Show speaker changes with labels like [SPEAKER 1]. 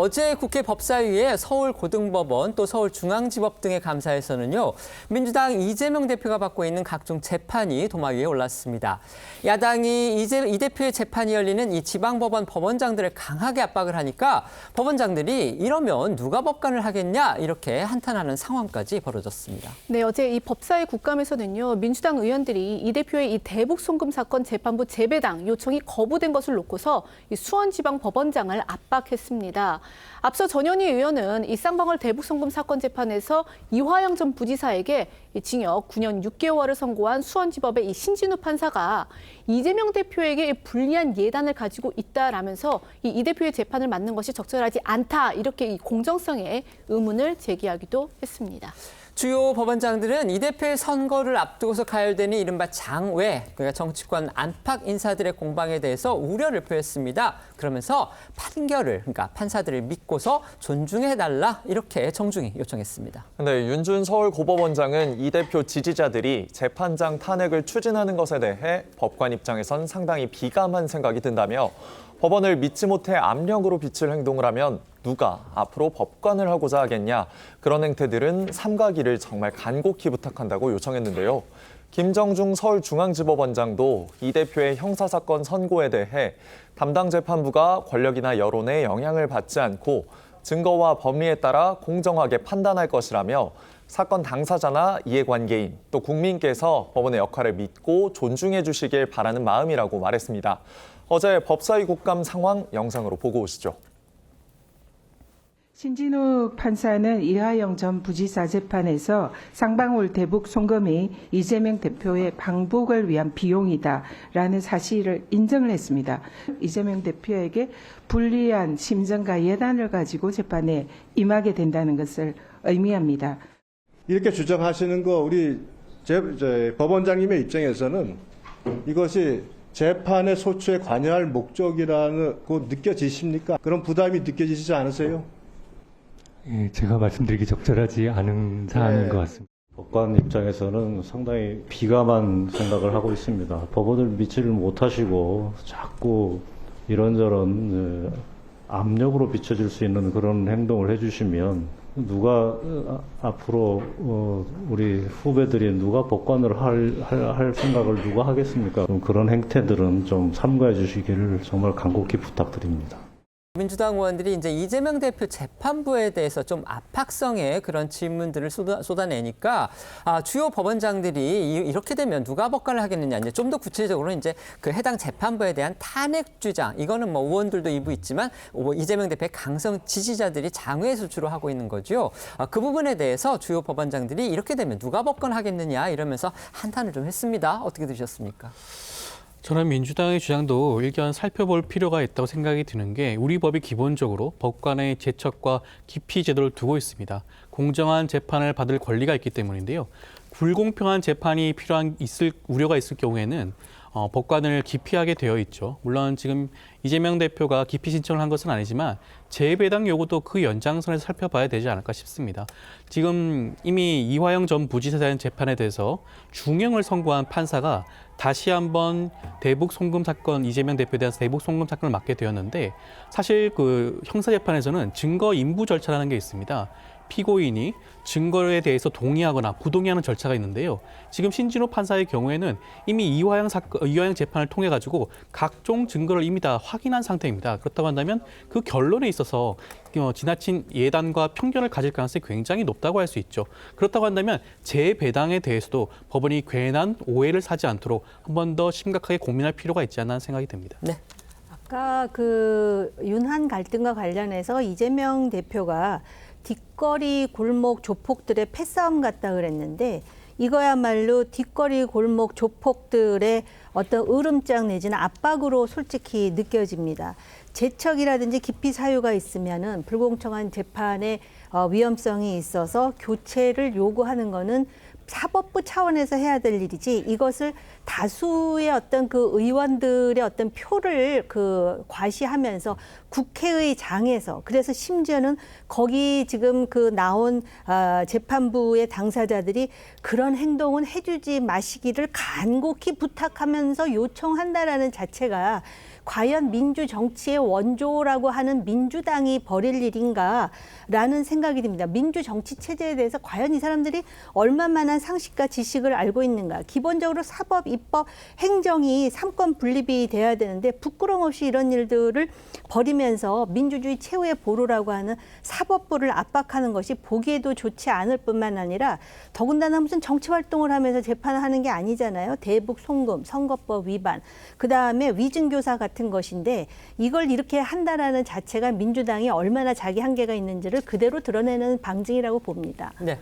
[SPEAKER 1] 어제 국회 법사위에 서울고등법원 또 서울중앙지법 등의 감사에서는요. 민주당 이재명 대표가 받고 있는 각종 재판이 도마 위에 올랐습니다. 야당이 이 대표의 재판이 열리는 이 지방법원 법원장들을 강하게 압박을 하니까 법원장들이 이러면 누가 법관을 하겠냐 이렇게 한탄하는 상황까지 벌어졌습니다.
[SPEAKER 2] 네, 어제 이 법사위 국감에서는요. 민주당 의원들이 이 대표의 이 대북 송금 사건 재판부 재배당 요청이 거부된 것을 놓고서 이 수원지방법원장을 압박했습니다. 앞서 전현희 의원은 이 쌍방울 대북 송금 사건 재판에서 이화영 전 부지사에게 징역 9년 6개월을 선고한 수원지법의 이 신진우 판사가 이재명 대표에게 불리한 예단을 가지고 있다라면서 이 대표의 재판을 맡는 것이 적절하지 않다 이렇게 이 공정성에 의문을 제기하기도 했습니다.
[SPEAKER 1] 주요 법원장들은 이 대표의 선거를 앞두고서 가열되는 이른바 장외, 그러니까 정치권 안팎 인사들의 공방에 대해서 우려를 표했습니다. 그러면서 판결을, 그러니까 판사들을 믿고서 존중해달라 이렇게 정중히 요청했습니다.
[SPEAKER 3] 네, 윤준 서울고법원장은 이 대표 지지자들이 재판장 탄핵을 추진하는 것에 대해 법관 입장에선 상당히 비감한 생각이 든다며 법원을 믿지 못해 압력으로 비칠 행동을 하면 누가 앞으로 법관을 하고자 하겠냐. 그런 행태들은 삼가기를 정말 간곡히 부탁한다고 요청했는데요. 김정중 서울중앙지법원장도 이 대표의 형사사건 선고에 대해 담당 재판부가 권력이나 여론에 영향을 받지 않고 증거와 법리에 따라 공정하게 판단할 것이라며 사건 당사자나 이해관계인 또 국민께서 법원의 역할을 믿고 존중해 주시길 바라는 마음이라고 말했습니다. 어제 법사위 국감 상황 영상으로 보고 오시죠.
[SPEAKER 4] 신진우 판사는 이화영 전 부지사 재판에서 쌍방울 대북 송금이 이재명 대표의 방북을 위한 비용이다라는 사실을 인정을 했습니다. 이재명 대표에게 불리한 심정과 예단을 가지고 재판에 임하게 된다는 것을 의미합니다.
[SPEAKER 5] 이렇게 주장하시는 거 우리 법원장님의 입장에서는 이것이 재판의 소추에 관여할 목적이라고 느껴지십니까? 그런 부담이 느껴지시지 않으세요?
[SPEAKER 6] 예, 제가 말씀드리기 적절하지 않은 사안인 것 같습니다.
[SPEAKER 7] 법관 입장에서는 상당히 비감한 생각을 하고 있습니다. 법원을 믿지를 못하시고 자꾸 이런저런 압력으로 비춰질 수 있는 그런 행동을 해주시면 누가 앞으로 우리 후배들이 누가 법관을 할 생각을 누가 하겠습니까? 그런 행태들은 좀 삼가해 주시기를 정말 간곡히 부탁드립니다.
[SPEAKER 1] 민주당 의원들이 이제 이재명 대표 재판부에 대해서 좀 압박성의 그런 질문들을 쏟아내니까 주요 법원장들이 이렇게 되면 누가 법관을 하겠느냐 이제 좀 더 구체적으로 이제 그 해당 재판부에 대한 탄핵 주장 이거는 뭐 의원들도 일부 있지만 이재명 대표의 강성 지지자들이 장외에서 주로 하고 있는 거죠. 그 부분에 대해서 주요 법원장들이 이렇게 되면 누가 법관하겠느냐 이러면서 한탄을 좀 했습니다. 어떻게 들으셨습니까?
[SPEAKER 8] 저는 민주당의 주장도 일견 살펴볼 필요가 있다고 생각이 드는 게 우리 법이 기본적으로 법관의 제척과 기피 제도를 두고 있습니다. 공정한 재판을 받을 권리가 있기 때문인데요. 불공평한 재판이 있을 우려가 있을 경우에는 법관을 기피하게 되어 있죠. 물론 지금 이재명 대표가 기피 신청을 한 것은 아니지만 재배당 요구도 그 연장선에서 살펴봐야 되지 않을까 싶습니다. 지금 이미 이화영 전 부지사에 대한 재판에 대해서 중형을 선고한 판사가 다시 한번 대북 송금 사건, 이재명 대표에 대한 대북 송금 사건을 맡게 되었는데 사실 그 형사재판에서는 증거 인부 절차라는 게 있습니다. 피고인이 증거에 대해서 동의하거나 부동의하는 절차가 있는데요. 지금 신진호 판사의 경우에는 이미 이화영 재판을 통해 가지고 각종 증거를 이미 다 확인한 상태입니다. 그렇다고 한다면 그 결론에 있어서 지나친 예단과 편견을 가질 가능성이 굉장히 높다고 할 수 있죠. 그렇다고 한다면 재배당에 대해서도 법원이 괜한 오해를 사지 않도록 한 번 더 심각하게 고민할 필요가 있지 않나 생각이 듭니다.
[SPEAKER 1] 네.
[SPEAKER 9] 아까 그 윤한 갈등과 관련해서 이재명 대표가 뒷거리 골목 조폭들의 패싸움 같다 그랬는데 이거야말로 뒷거리 골목 조폭들의 어떤 으름장 내지는 압박으로 솔직히 느껴집니다. 제척이라든지 기피 사유가 있으면은 불공정한 재판의 위험성이 있어서 교체를 요구하는 거는 사법부 차원에서 해야 될 일이지 이것을 다수의 어떤 그 의원들의 어떤 표를 과시하면서 국회의 장에서 그래서 심지어는 거기 지금 그 나온 재판부의 당사자들이 그런 행동은 해주지 마시기를 간곡히 부탁하면서 요청한다라는 자체가 과연 민주 정치의 원조라고 하는 민주당이 벌일 일인가라는 생각이 듭니다. 민주 정치 체제에 대해서 과연 이 사람들이 얼마만한 상식과 지식을 알고 있는가. 기본적으로 사법, 입법, 행정이 삼권 분립이 돼야 되는데 부끄럼 없이 이런 일들을 벌이면서 민주주의 최후의 보루라고 하는 사법부를 압박하는 것이 보기에도 좋지 않을 뿐만 아니라 더군다나 무슨 정치 활동을 하면서 재판을 하는 게 아니잖아요. 대북 송금, 선거법 위반, 그다음에 위증교사 같은 것인데 이걸 이렇게 한다라는 자체가 민주당이 얼마나 자기 한계가 있는지를 그대로 드러내는 방증이라고 봅니다.
[SPEAKER 1] 네.